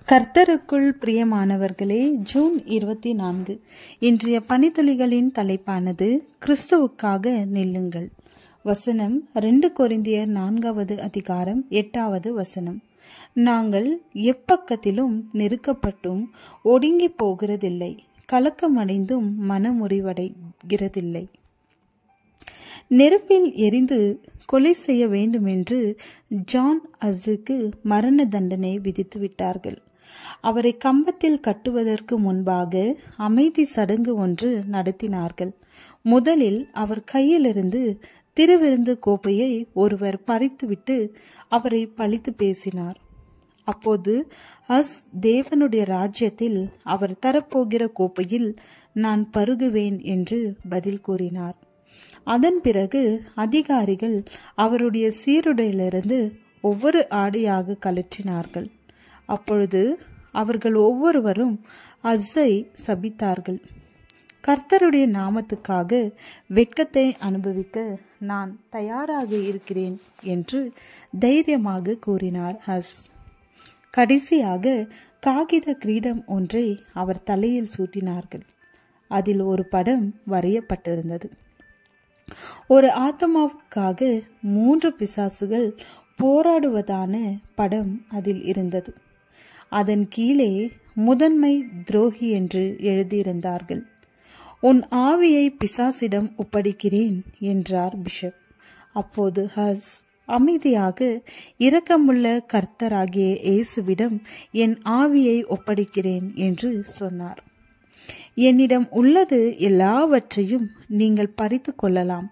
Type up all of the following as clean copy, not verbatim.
கர்த்தருக்குள் பிரியமானவர்களே, ஜூன் 24 இன்றைய பனித்துளிகளின் தலைப்பானது கிறிஸ்துவுக்காக நில்லுங்கள். வசனம் 2 கொரிந்தியர் 4வது அதிகாரம் 8வது வசனம். நாங்கள் எப்பக்கத்திலும் நெருக்கப்பட்டும் ஒடுங்கி போகிறதில்லை, கலக்கமடைந்தும் மனமுறிவடைகிறதில்லை. நெருப்பில் எரிந்து கொலை செய்ய வேண்டும் என்று ஜான் ஹஸ்ஸுக்கு மரண தண்டனை விதித்து விட்டார்கள். அவரை கம்பத்தில் கட்டுவதற்கு முன்பாக அமைதி சடங்கு ஒன்று நடத்தினார்கள். முதலில் அவர் கையிலிருந்து திருவிருந்து கோப்பையை ஒருவர் பறித்துவிட்டு அவரை பழித்து பேசினார். அப்போது ஹஸ் தேவனுடைய ராஜ்யத்தில் அவர் தரப்போகிற கோப்பையில் நான் பருகுவேன் என்று பதில் கூறினார். அதன் பிறகு அதிகாரிகள் அவருடைய சீருடையிலிருந்து ஒவ்வொரு ஆடையாக கழற்றினார்கள். அப்பொழுது அவர்கள் ஒவ்வொருவரும் ஹஸ்ஸை சபித்தார்கள். கர்த்தருடைய நாமத்துக்காக வெட்கத்தை அனுபவிக்க நான் தயாராக இருக்கிறேன் என்று தைரியமாக கூறினார் ஹஸ். கடைசியாக காகித கிரீடம் ஒன்றை அவர் தலையில் சூட்டினார்கள். அதில் ஒரு படம் வரையப்பட்டிருந்தது. ஒரு ஆத்மாவுக்காக 3 பிசாசுகள் போராடுவதான படம் அதில் இருந்தது. அதன் கீழே முதன்மை துரோகி என்று எழுதியிருந்தார்கள். உன் ஆவியை பிசாசிடம் ஒப்படைக்கிறேன் என்றார் பிஷப். அப்போது ஹஸ் அமைதியாக, இரக்கமுள்ள கர்த்தராகிய இயேசுவிடம் என் ஆவியை ஒப்படைக்கிறேன் என்று சொன்னார். என்னிடம் உள்ளது எல்லாவற்றையும் நீங்கள் பறித்து கொள்ளலாம்.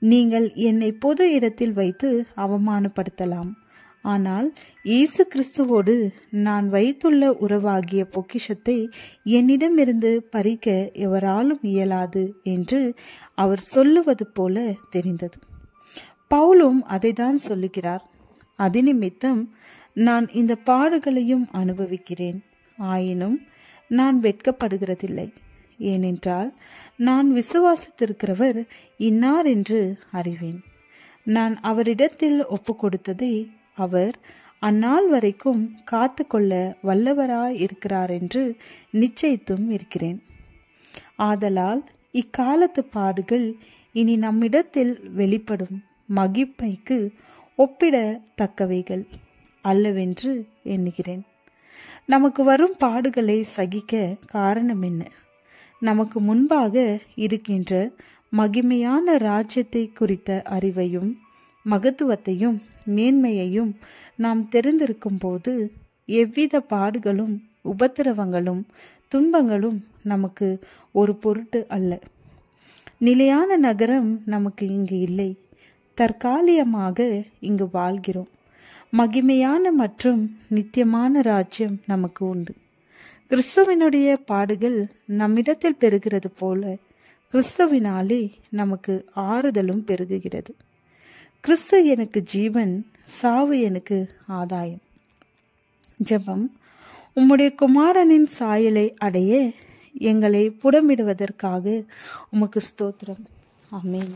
நீங்கள் என்னை பொது இடத்தில் வைத்து அவமானப்படுத்தலாம். ஆனால் இயேசு கிறிஸ்துவோடு நான் வைத்துள்ள உறவாகிய பொக்கிஷத்தை என்னிடமிருந்து பறிக்க எவராலும் இயலாது என்று அவர் சொல்லுவது போல தெரிந்தது. பவுலும் அதைதான் சொல்லுகிறார். அது நிமித்தம் நான் இந்த பாடுகளையும் அனுபவிக்கிறேன், ஆயினும் நான் வெட்கப்படுகிறதில்லை. ஏனென்றால் நான் விசுவாசித்திருக்கிறவர் இன்னார் என்று அறிவேன். நான் அவரிடத்தில் ஒப்பு கொடுத்ததை அவர் அந்நாள் வரைக்கும் காத்து கொள்ள வல்லவராயிருக்கிறார் என்று நிச்சயித்தும் இருக்கிறேன். ஆதலால் இக்காலத்து பாடுகள் இனி நம்மிடத்தில் வெளிப்படும் மகிழ்ச்சிக்கு ஒப்பிடத்தக்கவைகள் அல்லவென்று எண்ணுகிறேன். நமக்கு வரும் பாடுகளை சகிக்க காரணம் என்ன? நமக்கு முன்பாக இருக்கின்ற மகிமையான ராஜ்யத்தை குறித்த அறிவையும் மகத்துவத்தையும் மேன்மையையும் நாம் தெரிந்திருக்கும் போது எவ்வித பாடுகளும் உபத்திரவங்களும் துன்பங்களும் நமக்கு ஒரு பொருட்டு அல்ல. நிலையான நகரம் நமக்கு இங்கு இல்லை. தற்காலிகமாக இங்கு வாழ்கிறோம். மகிமையான மற்றும் நித்தியமான ராஜ்யம் நமக்கு உண்டு. கிறிஸ்துவினுடைய பாடுகள் நம்மிடத்தில் பெருகிறது போல கிறிஸ்துவினாலே நமக்கு ஆறுதலும் பெருகுகிறது. கிறிஸ்து எனக்கு ஜீவன், சாவு எனக்கு ஆதாயம். ஜெபம். உம்முடைய குமாரனின் சாயலை அடைய எங்களை புடமிடுவதற்காக உமக்கு ஸ்தோத்திரம். ஆமென்.